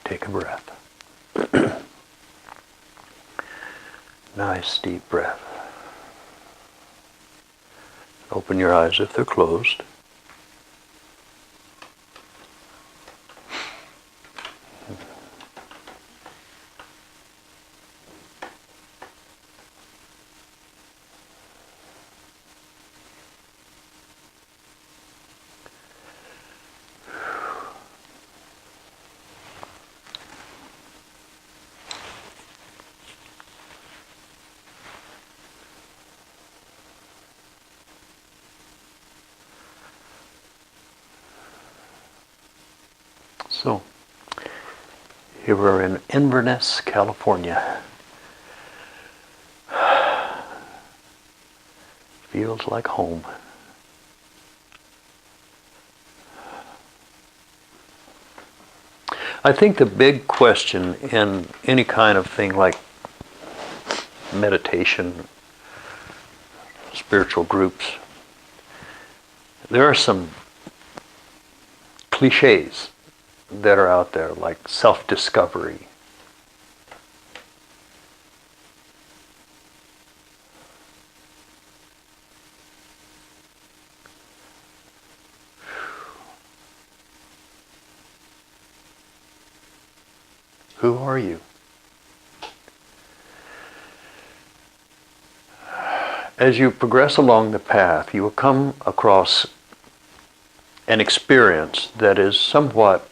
Take a breath. Nice deep breath. Open your eyes if they're closed. So, here we're in Inverness, California. Feels like home. I think the big question in any kind of thing like meditation, spiritual groups, there are some cliches that are out there, like self-discovery. Who are you? As you progress along the path, you will come across an experience that is somewhat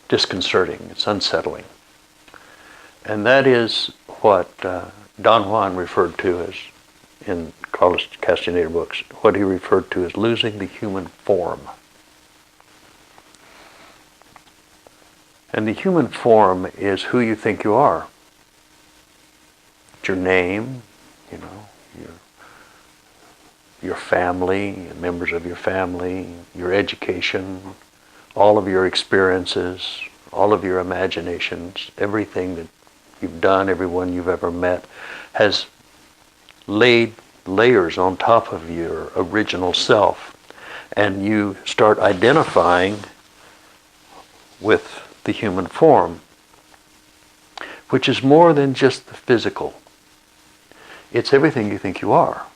disconcerting, it's unsettling. And that is what Don Juan referred to as, in Carlos Castaneda books, what he referred to as losing the human form. And the human form is who you think you are. It's your name, you know, your family, members of your family, your education, all of your experiences, all of your imaginations, everything that you've done, everyone you've ever met, has laid layers on top of your original self. And you start identifying with the human form, which is more than just the physical. It's everything you think you are.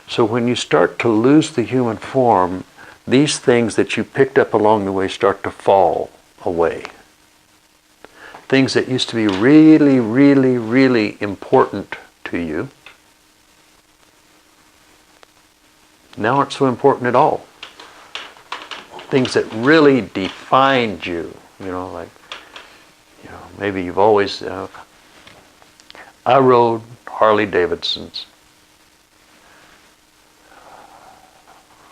So when you start to lose the human form, these things that you picked up along the way start to fall away. Things that used to be really, really, really important to you now aren't so important at all. Things that really defined you, like, maybe you've always, I rode Harley Davidsons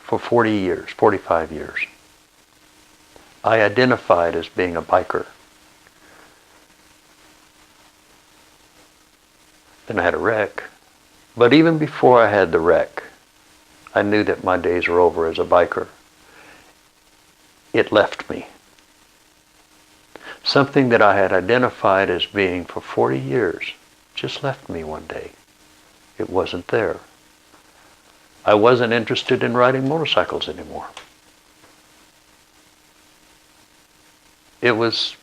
for 40 years, 45 years. I identified as being a biker. Then I had a wreck. But even before I had the wreck, I knew that my days were over as a biker. It left me. Something that I had identified as being for 40 years just left me one day. It wasn't there. I wasn't interested in riding motorcycles anymore. It was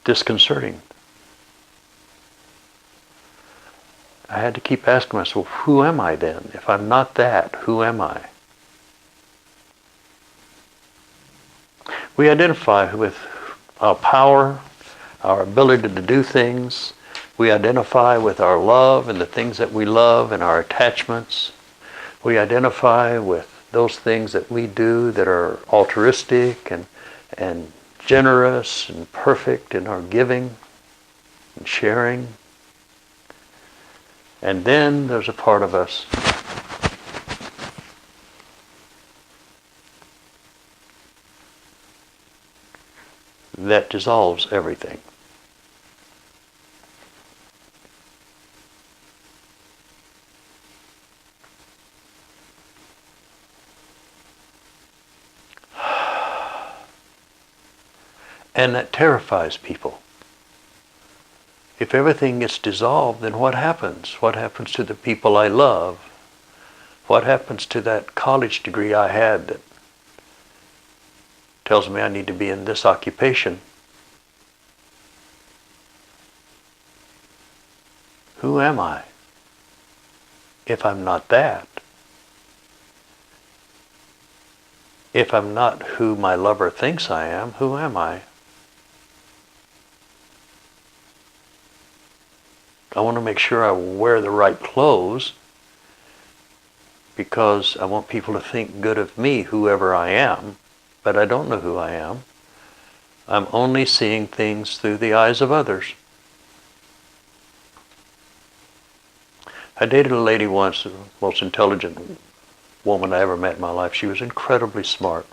disconcerting. I had to keep asking myself, who am I then? If I'm not that, who am I? We identify with our power, our ability to do things. We identify with our love and the things that we love and our attachments. We identify with those things that we do that are altruistic and generous and perfect in our giving and sharing. And then there's a part of us that dissolves everything. And that terrifies people. If everything gets dissolved, then what happens? What happens to the people I love? What happens to that college degree I had that tells me I need to be in this occupation Who am I? If I'm not that, if I'm not who my lover thinks I am, who am I? I want to make sure I wear the right clothes because I want people to think good of me, whoever I am, but I don't know who I am. I'm only seeing things through the eyes of others. I dated a lady once, the most intelligent woman I ever met in my life. She was incredibly smart.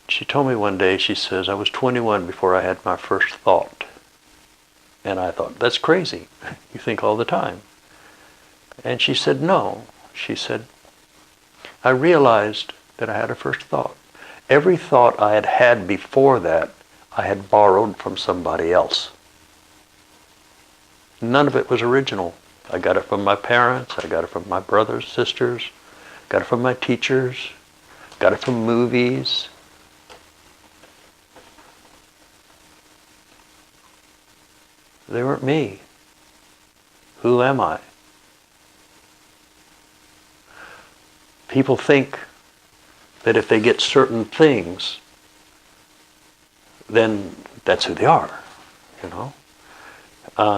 She told me one day, she says, I was 21 before I had my first thought. And I thought, that's crazy. You think all the time. And she said, no. She said, I realized that I had a first thought. Every thought I had had before that, I had borrowed from somebody else. None of it was original. I got it from my parents, I got it from my brothers, sisters, got it from my teachers, got it from movies. They weren't me. Who am I? People think that if they get certain things, then that's who they are, you know.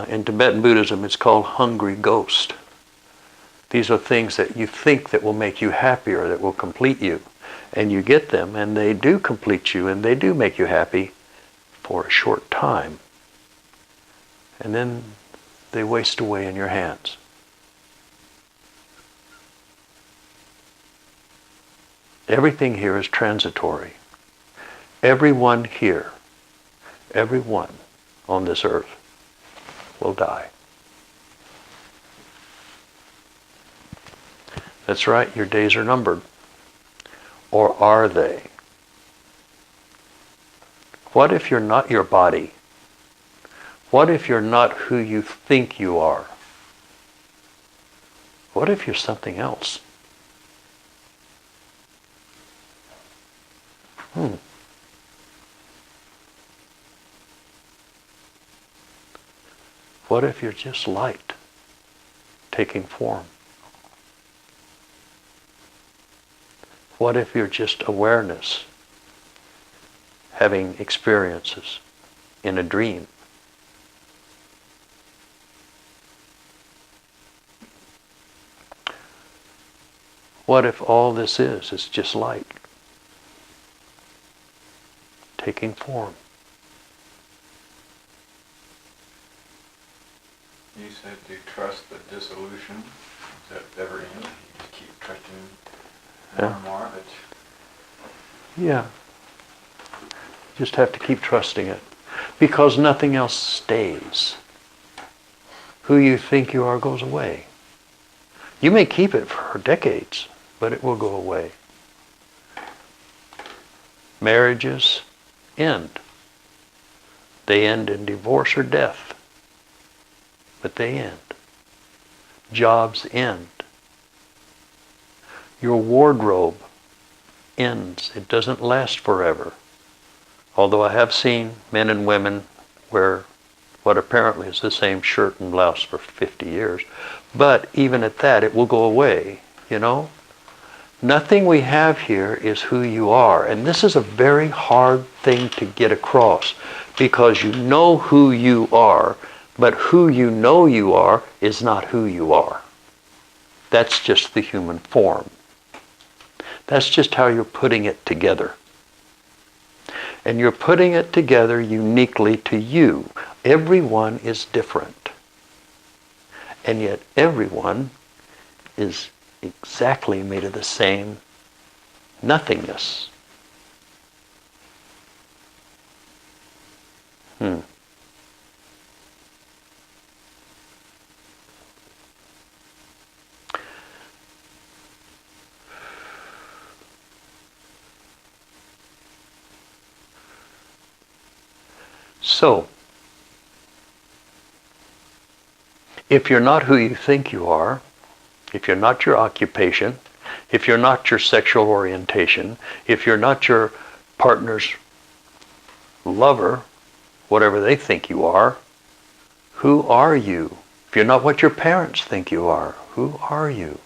In Tibetan Buddhism, it's called hungry ghost. These are things that you think that will make you happy or that will complete you. And you get them, and they do complete you, and they do make you happy for a short time. And then they waste away in your hands. Everything here is transitory. Everyone here, everyone on this earth will die. That's right, your days are numbered. Or are they? What if you're not your body? What if you're not who you think you are? What if you're something else? What if you're just light, taking form? What if you're just awareness, having experiences in a dream? What if all this is just light, taking form? You said to trust the dissolution that never ends. You just keep trusting more and more that. Yeah. Just have to keep trusting it. Because nothing else stays. Who you think you are goes away. You may keep it for decades, but it will go away. Marriages end. They end in divorce or death. But they end. Jobs end. Your wardrobe ends. It doesn't last forever. Although I have seen men and women wear what apparently is the same shirt and blouse for 50 years. But even at that, it will go away, you know? Nothing we have here is who you are. And this is a very hard thing to get across because you know who you are, but who you know you are is not who you are. That's just the human form. That's just how you're putting it together. And you're putting it together uniquely to you. Everyone is different. And yet everyone is exactly made of the same nothingness. So, if you're not who you think you are, if you're not your occupation, if you're not your sexual orientation, if you're not your partner's lover, whatever they think you are, who are you? If you're not what your parents think you are, who are you?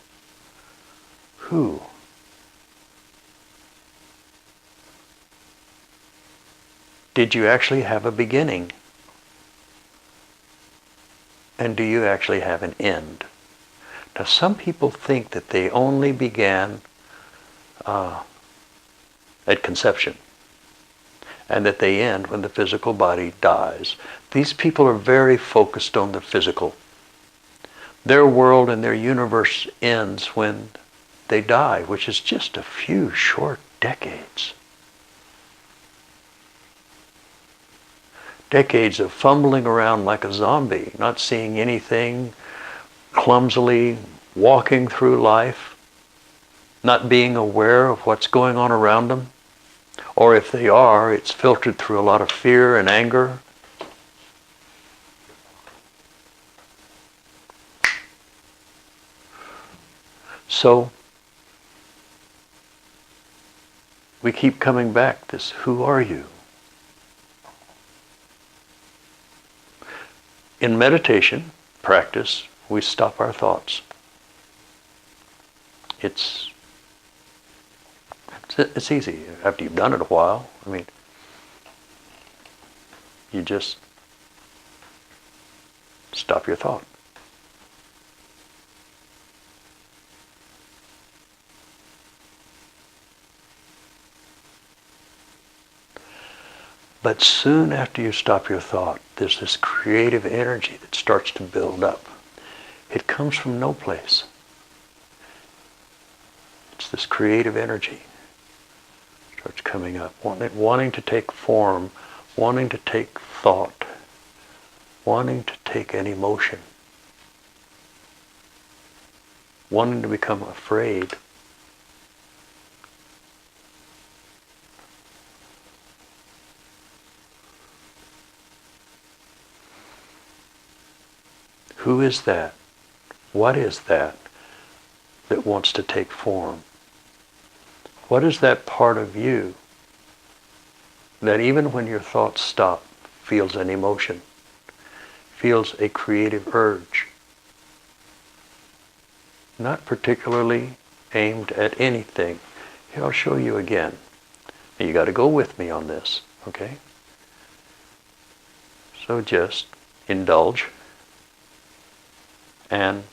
Who? Did you actually have a beginning? And do you actually have an end? Now, some people think that they only began at conception and that they end when the physical body dies. These people are very focused on the physical. Their world and their universe ends when they die, which is just a few short decades. Decades of fumbling around like a zombie, not seeing anything, clumsily walking through life, not being aware of what's going on around them. Or if they are, it's filtered through a lot of fear and anger. So, we keep coming back, this, who are you? In meditation practice, we stop our thoughts. It's easy. After you've done it a while, you just stop your thought. But soon after you stop your thought, there's this creative energy that starts to build up. It comes from no place. It's this creative energy starts coming up, wanting to take form, wanting to take thought, wanting to take an emotion, wanting to become afraid. Who is that? What is that wants to take form? What is that part of you that even when your thoughts stop, feels an emotion, feels a creative urge? Not particularly aimed at anything. Here, I'll show you again. Now, you got to go with me on this, okay? So just indulge and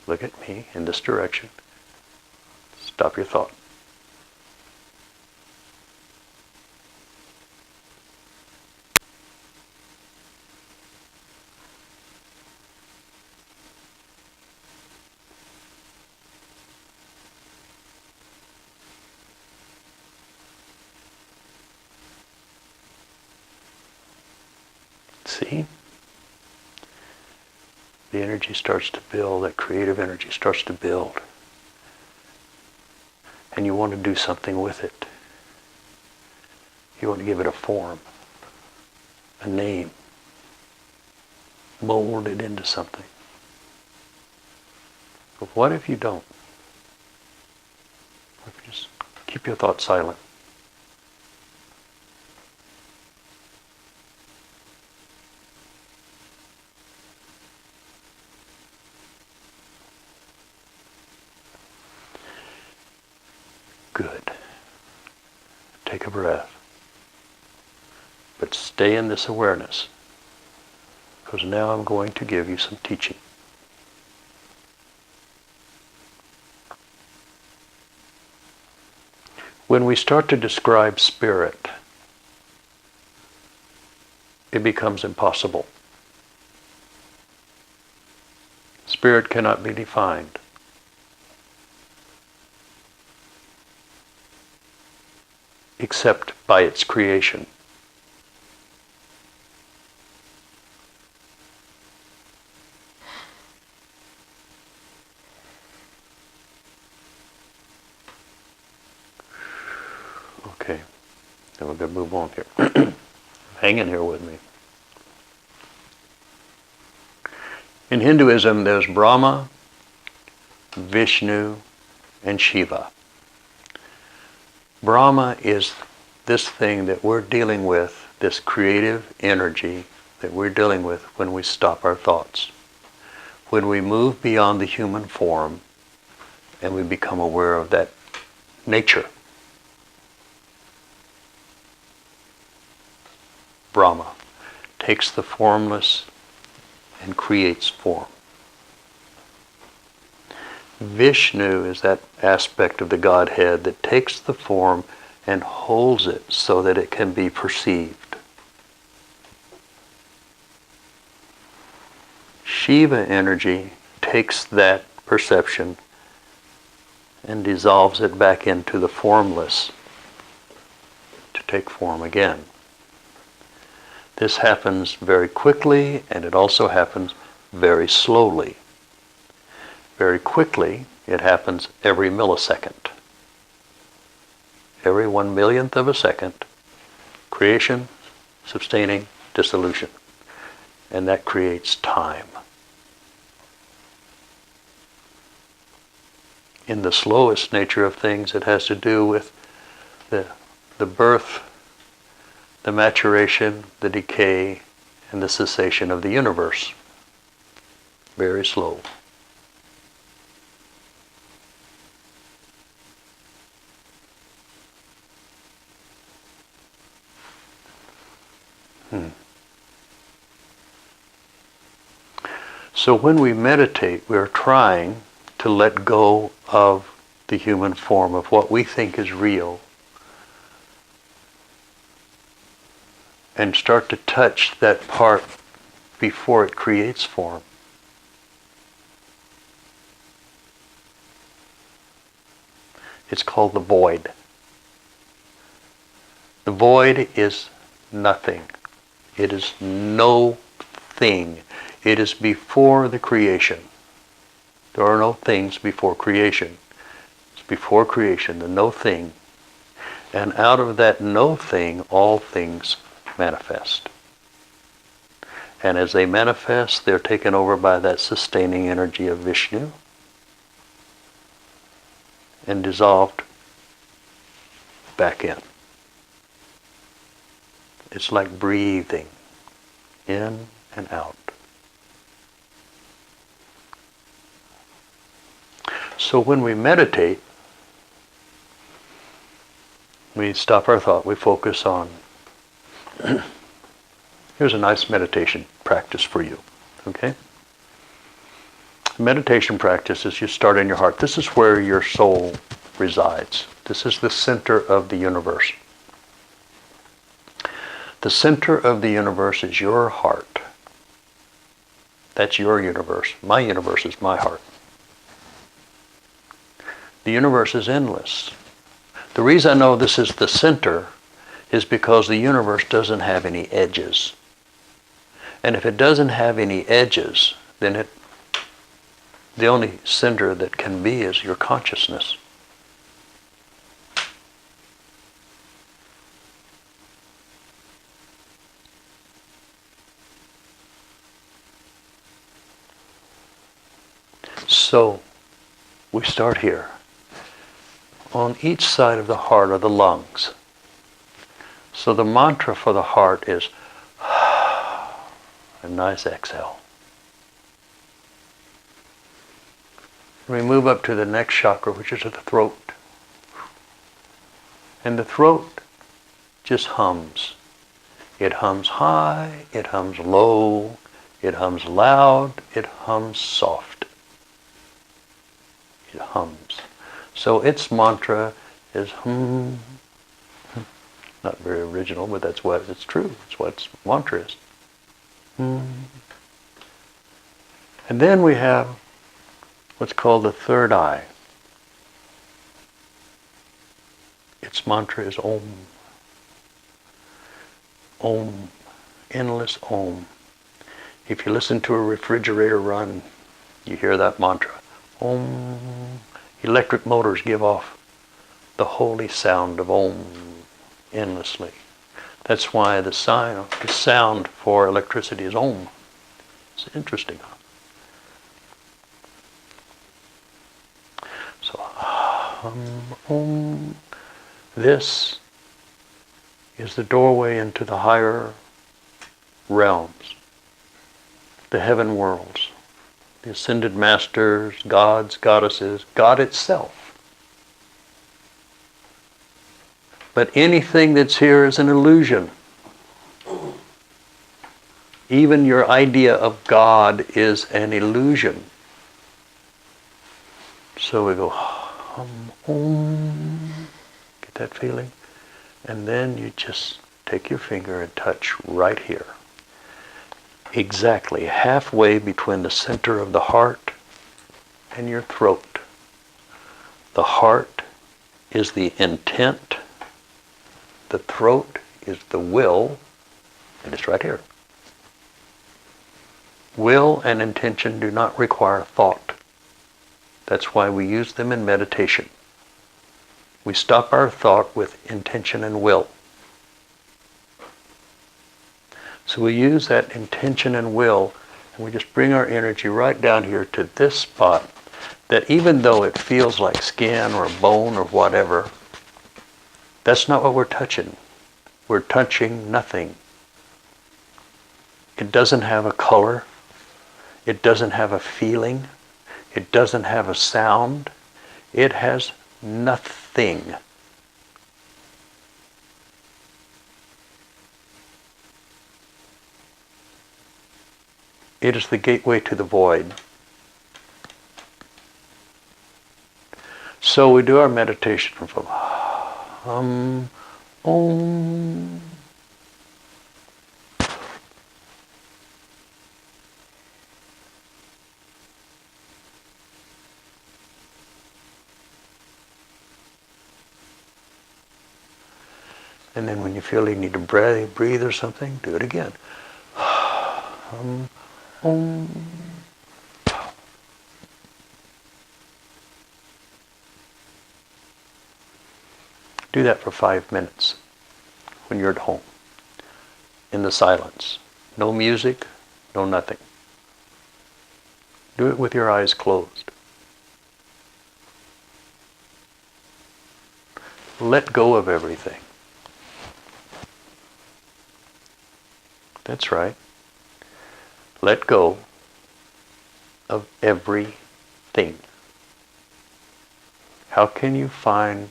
look at me in this direction. Stop your thought. See? The energy starts to build, that creative energy starts to build. And you want to do something with it. You want to give it a form, a name, mold it into something. But what if you don't? What if you just keep your thoughts silent? Good. Take a breath. But stay in this awareness, because now I'm going to give you some teaching. When we start to describe spirit, it becomes impossible. Spirit cannot be defined. Except by its creation. Okay, then we're going to move on here. Hang in here with me. In Hinduism, there's Brahma, Vishnu, and Shiva. Brahma is this thing that we're dealing with, this creative energy that we're dealing with when we stop our thoughts. When we move beyond the human form and we become aware of that nature. Brahma takes the formless and creates form. Vishnu is that aspect of the Godhead that takes the form and holds it so that it can be perceived. Shiva energy takes that perception and dissolves it back into the formless to take form again. This happens very quickly, and it also happens very slowly. Very quickly, it happens every millisecond. Every 1/1,000,000th of a second, creation, sustaining, dissolution. And that creates time. In the slowest nature of things, it has to do with the birth, the maturation, the decay, and the cessation of the universe. Very slow. So when we meditate, we're trying to let go of the human form, of what we think is real, and start to touch that part before it creates form. It's called the void. The void is nothing. It is no thing. It is before the creation. There are no things before creation. It's before creation, the no thing. And out of that no thing, all things manifest. And as they manifest, they're taken over by that sustaining energy of Vishnu and dissolved back in. It's like breathing in and out. So when we meditate, we stop our thought, we focus on. Here's a nice meditation practice for you, okay? Meditation practice is you start in your heart. This is where your soul resides. This is the center of the universe. The center of the universe is your heart. That's your universe. My universe is my heart. The universe is endless. The reason I know this is the center is because the universe doesn't have any edges. And if it doesn't have any edges, then the only center that can be is your consciousness. So, we start here. On each side of the heart are the lungs. So the mantra for the heart is a nice exhale. We move up to the next chakra, which is at the throat. And the throat just hums. It hums high, it hums low, it hums loud, it hums soft. It hums. So its mantra is hum. Not very original, but that's what it's true. It's what its mantra is. Hum. And then we have what's called the third eye. Its mantra is Om. Om. Endless Om. If you listen to a refrigerator run, you hear that mantra. Om. Electric motors give off the holy sound of Om endlessly. That's why the sound for electricity is Om. It's interesting. So, Om. This is the doorway into the higher realms, the heaven worlds, the ascended masters, gods, goddesses, God itself. But anything that's here is an illusion. Even your idea of God is an illusion. So we go, get that feeling? And then you just take your finger and touch right here. Exactly halfway between the center of the heart and your throat. The heart is the intent. The throat is the will, and it's right here. Will and intention do not require thought. That's why we use them in meditation. We stop our thought with intention and will. So we use that intention and will, and we just bring our energy right down here to this spot, that even though it feels like skin or bone or whatever, that's not what we're touching. We're touching nothing. It doesn't have a color. It doesn't have a feeling. It doesn't have a sound. It has nothing. It is the gateway to the void. So we do our meditation from Om. And then when you feel you need to breathe or something, do it again. Om. Do that for 5 minutes when you're at home, in the silence. No music, no nothing. Do it with your eyes closed. Let go of everything. That's right. Let go of everything. How can you find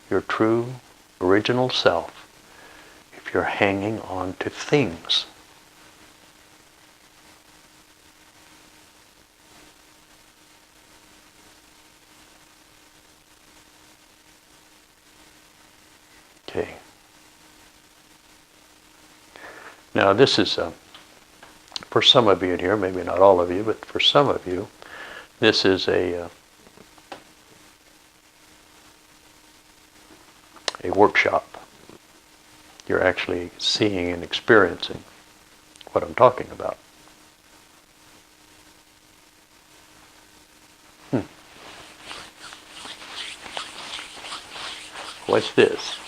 your true original self if you're hanging on to things? Okay. Now this is, for some of you in here, maybe not all of you, but for some of you, this is a workshop. You're actually seeing and experiencing what I'm talking about. What's this?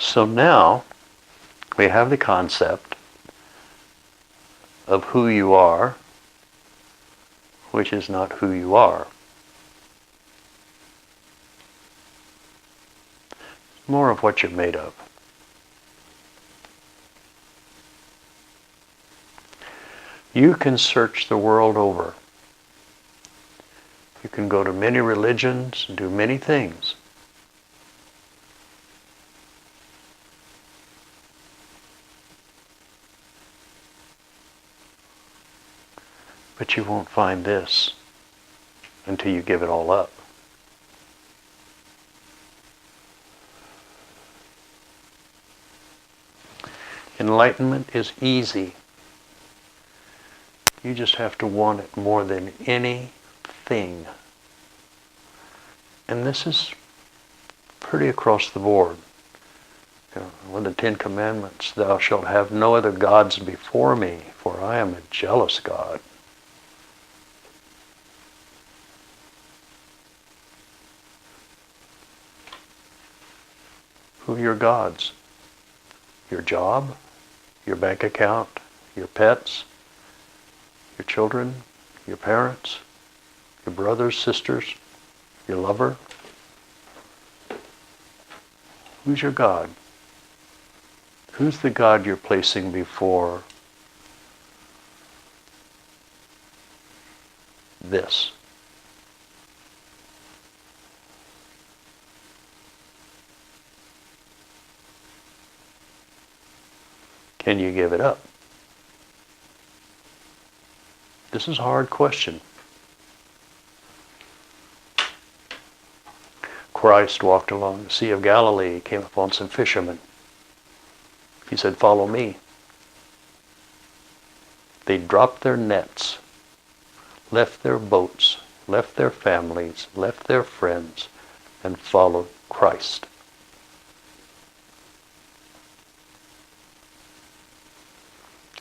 So now we have the concept of who you are, which is not who you are. More of what you're made of. You can search the world over. You can go to many religions and do many things. But you won't find this until you give it all up. Enlightenment is easy. You just have to want it more than anything. And this is pretty across the board. You know, one of the 10 Commandments, thou shalt have no other gods before me, for I am a jealous God. Who are your gods? Your job, your bank account, your pets, your children, your parents, your brothers, sisters, your lover? Who's your God? Who's the God you're placing before this? Can you give it up? This is a hard question. Christ walked along the Sea of Galilee. He came upon some fishermen. He said, follow me. They dropped their nets, left their boats, left their families, left their friends, and followed Christ.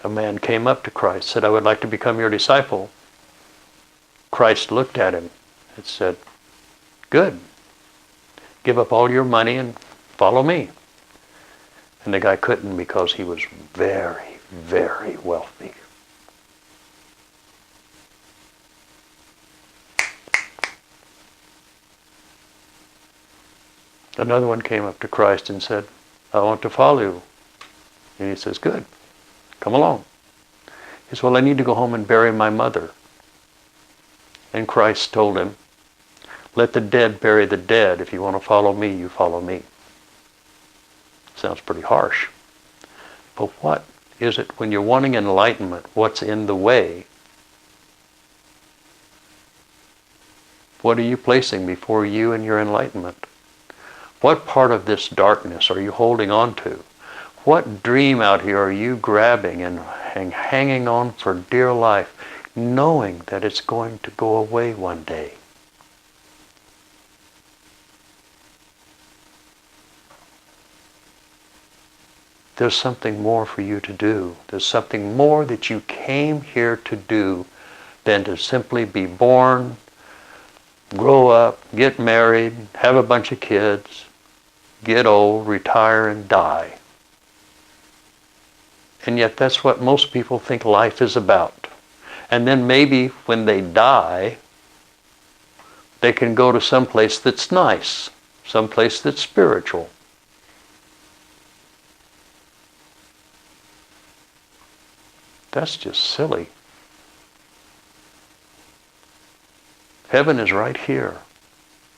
A man came up to Christ, said, I would like to become your disciple. Christ looked at him and said, good. Give up all your money and follow me. And the guy couldn't because he was very, very wealthy. Another one came up to Christ and said, I want to follow you. And he says, good, come along. He says, well, I need to go home and bury my mother. And Christ told him, let the dead bury the dead. If you want to follow me, you follow me. Sounds pretty harsh. But what is it when you're wanting enlightenment? What's in the way? What are you placing before you and your enlightenment? What part of this darkness are you holding on to? What dream out here are you grabbing and hanging on for dear life, knowing that it's going to go away one day? There's something more for you to do. There's something more that you came here to do than to simply be born, grow up, get married, have a bunch of kids, get old, retire, and die. And yet that's what most people think life is about. And then maybe when they die, they can go to some place that's nice, some place that's spiritual. That's just silly. Heaven is right here.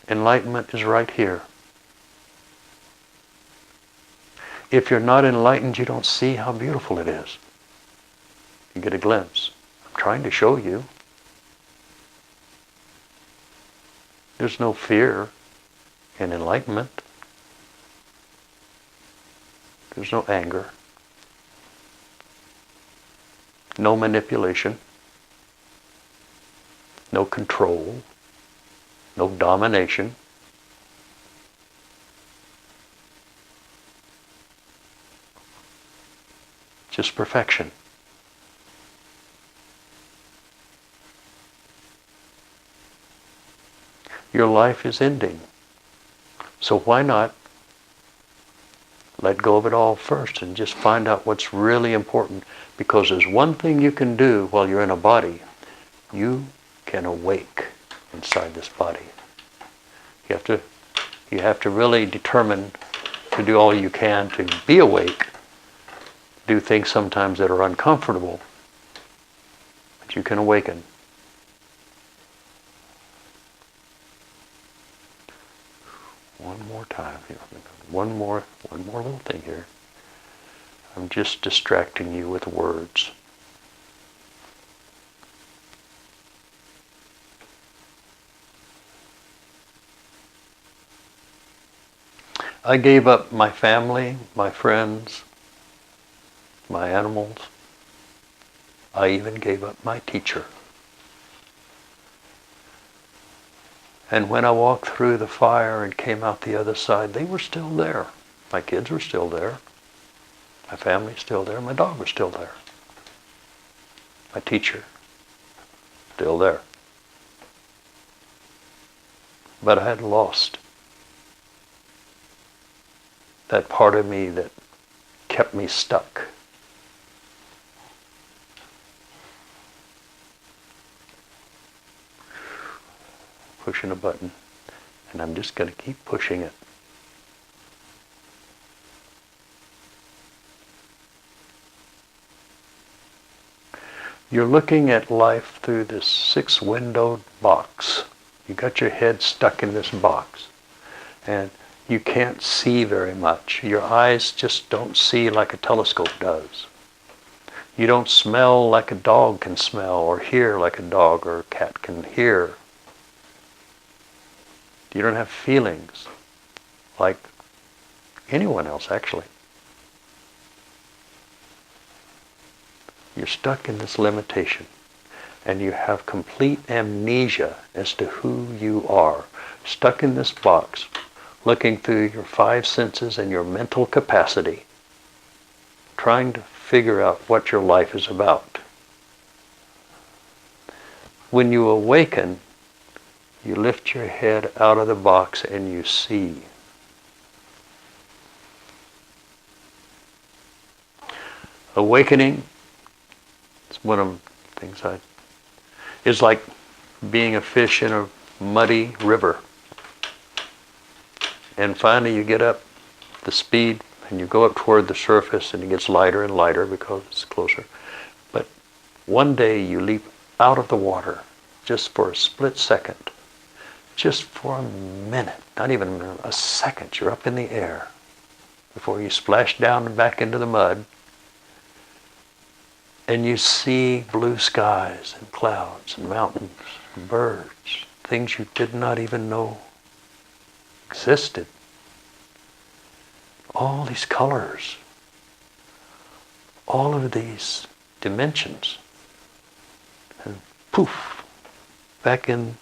Enlightenment is right here. If you're not enlightened, you don't see how beautiful it is. You get a glimpse. I'm trying to show you. There's no fear in enlightenment. There's no anger. No manipulation. No control. No domination. Just perfection. Your life is ending. So why not let go of it all first and just find out what's really important? Because there's one thing you can do while you're in a body. You can awake inside this body. You have to really determine to do all you can to be awake. Do things sometimes that are uncomfortable, but you can awaken. One more time here. One more little thing here. I'm just distracting you with words. I gave up my family, my friends, my animals. I even gave up my teacher. And when I walked through the fire and came out the other side, they were still there. My kids were still there. My family was still there. My dog was still there. My teacher, still there. But I had lost that part of me that kept me stuck. Pushing a button, and I'm just going to keep pushing it. You're looking at life through this 6-windowed box. You got your head stuck in this box, and you can't see very much. Your eyes just don't see like a telescope does. You don't smell like a dog can smell, or hear like a dog or a cat can hear. You don't have feelings like anyone else, actually. You're stuck in this limitation, and you have complete amnesia as to who you are, stuck in this box, looking through your 5 senses and your mental capacity, trying to figure out what your life is about. When you awaken, you lift your head out of the box and you see. Awakening is one of the things is like being a fish in a muddy river. And finally you get up the speed and you go up toward the surface, and it gets lighter and lighter because it's closer. But one day you leap out of the water just for a split second. Just for a minute, not even a second, you're up in the air before you splash down and back into the mud, and you see blue skies and clouds and mountains and birds, things you did not even know existed. All these colors, all of these dimensions, and poof, back in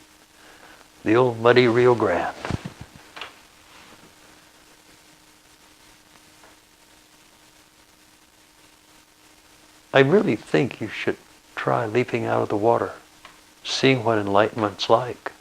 the old muddy Rio Grande. I really think you should try leaping out of the water, seeing what enlightenment's like.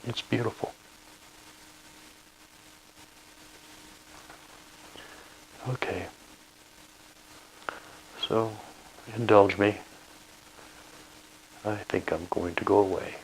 It's beautiful. Okay. So, indulge me. I think I'm going to go away.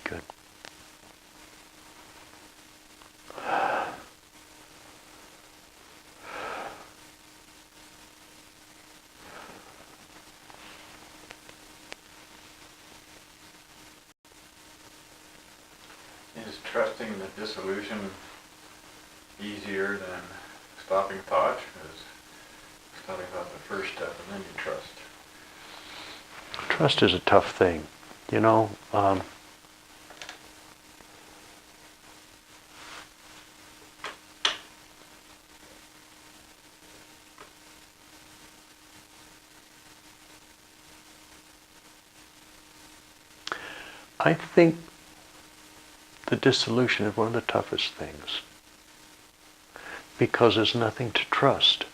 Good. Is trusting the dissolution easier than stopping thought? Because stopping thought the first step, and then you trust. Trust is a tough thing. You know, I think the dissolution is one of the toughest things, because there's nothing to trust.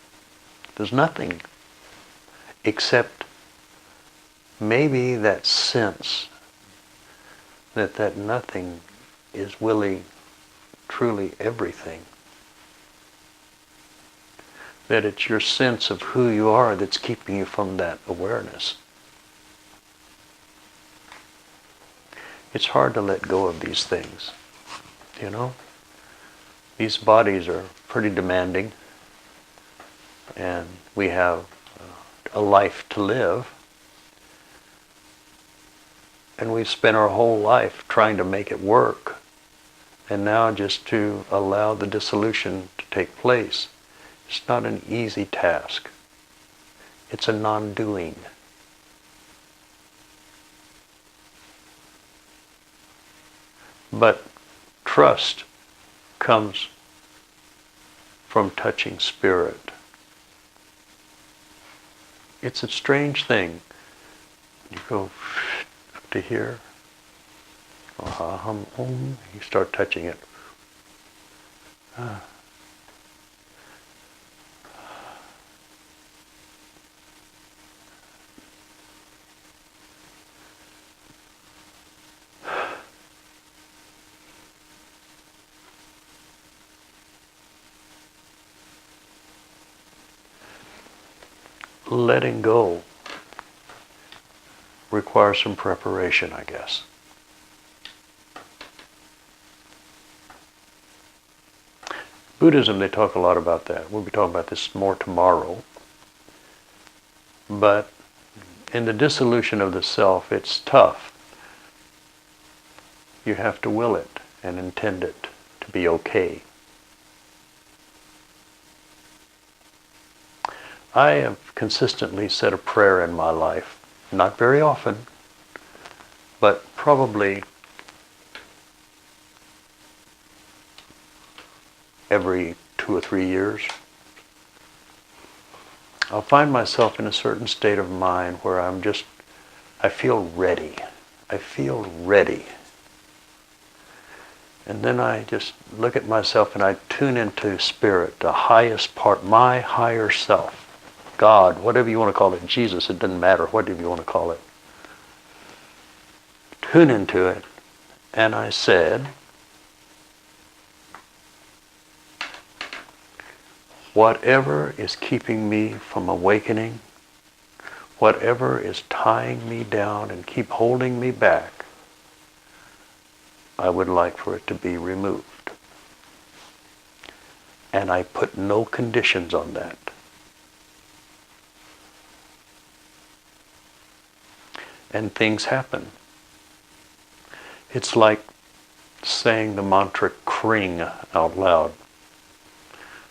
There's nothing except maybe that sense that that nothing is really, truly everything. That it's your sense of who you are that's keeping you from that awareness. It's hard to let go of these things, you know? These bodies are pretty demanding, and we have a life to live, and we've spent our whole life trying to make it work, and now just to allow the dissolution to take place, it's not an easy task. It's a non-doing. But trust comes from touching spirit. It's a strange thing. You go up to here, you start touching it. Letting go requires some preparation, I guess. Buddhism, they talk a lot about that. We'll be talking about this more tomorrow. But in the dissolution of the self, it's tough. You have to will it and intend it to be okay. I have consistently said a prayer in my life, not very often, but probably every 2 or 3 years. I'll find myself in a certain state of mind where I feel ready. I feel ready. And then I just look at myself and I tune into spirit, the highest part, my higher self. God, whatever you want to call it, Jesus, it doesn't matter, whatever you want to call it. Tune into it, and I said, whatever is keeping me from awakening, whatever is tying me down and keep holding me back, I would like for it to be removed. And I put no conditions on that. And things happen. It's like saying the mantra Kring out loud.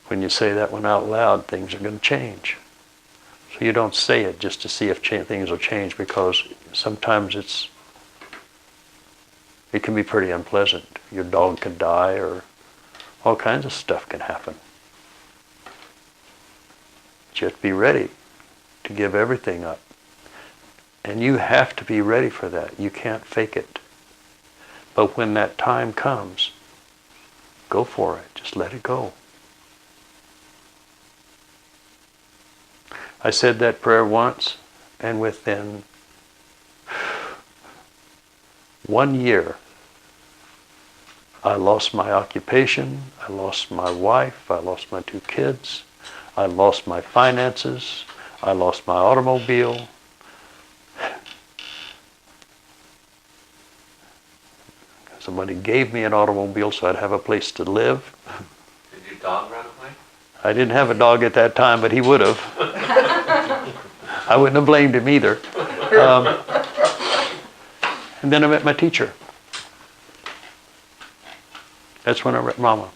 When you say that one out loud, things are going to change. So you don't say it just to see if things will change, because sometimes it can be pretty unpleasant. Your dog can die, or all kinds of stuff can happen. Just be ready to give everything up. And you have to be ready for that. You can't fake it. But when that time comes, go for it. Just let it go. I said that prayer once, and within 1 year, I lost my occupation, I lost my wife, I lost my 2 kids, I lost my finances, I lost my automobile. Somebody gave me an automobile so I'd have a place to live. Did your dog run away? I didn't have a dog at that time, but he would have. I wouldn't have blamed him either. And then I met my teacher. That's when I met Mama,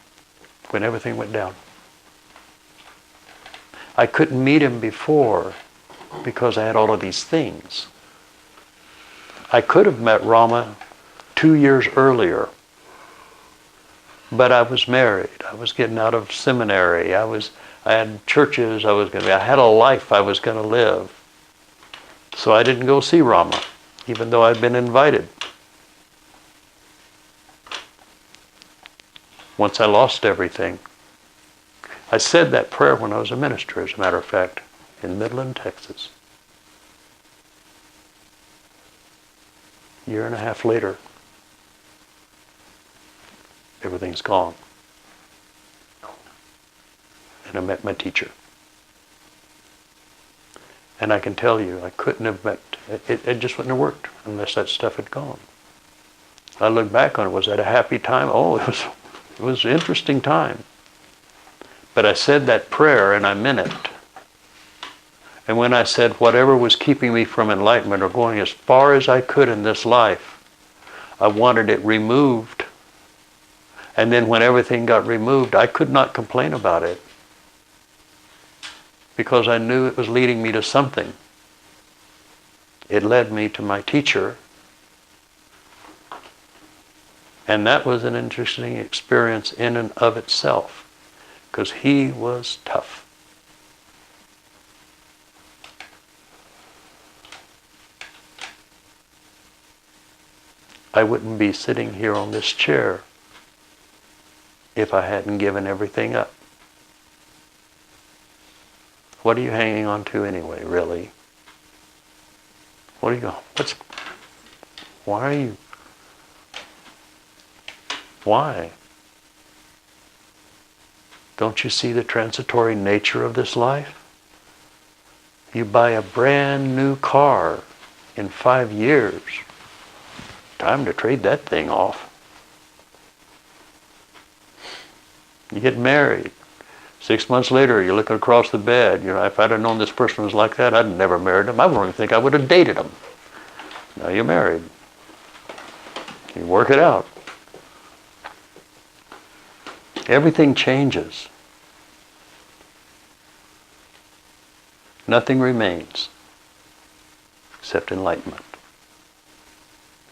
when everything went down. I couldn't meet him before because I had all of these things. I could have met Rama 2 years earlier, but I was married. I was getting out of seminary. I had churches I had a life I was going to live. So I didn't go see Rama, even though I'd been invited. Once I lost everything, I said that prayer when I was a minister, as a matter of fact, in Midland, Texas. 1.5 years later, everything's gone. And I met my teacher. And I can tell you, I couldn't have met, it just wouldn't have worked unless that stuff had gone. I look back on it, was that a happy time? Oh, it was an interesting time. But I said that prayer and I meant it. And when I said whatever was keeping me from enlightenment or going as far as I could in this life, I wanted it removed. And then when everything got removed, I could not complain about it, because I knew it was leading me to something. It led me to my teacher. And that was an interesting experience in and of itself, because he was tough. I wouldn't be sitting here on this chair if I hadn't given everything up. What are you hanging on to anyway, really? What are you going? Why are you? Why? Don't you see the transitory nature of this life? You buy a brand new car in 5 years. Time to trade that thing off. You get married. 6 months later, you're looking across the bed. You know, if I'd have known this person was like that, I'd never married him. I don't even think I would have dated him. Now you're married. You work it out. Everything changes. Nothing remains except enlightenment.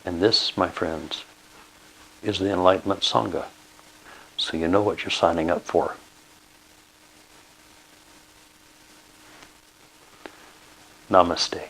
And this, my friends, is the Enlightenment Sangha. So you know what you're signing up for. Namaste.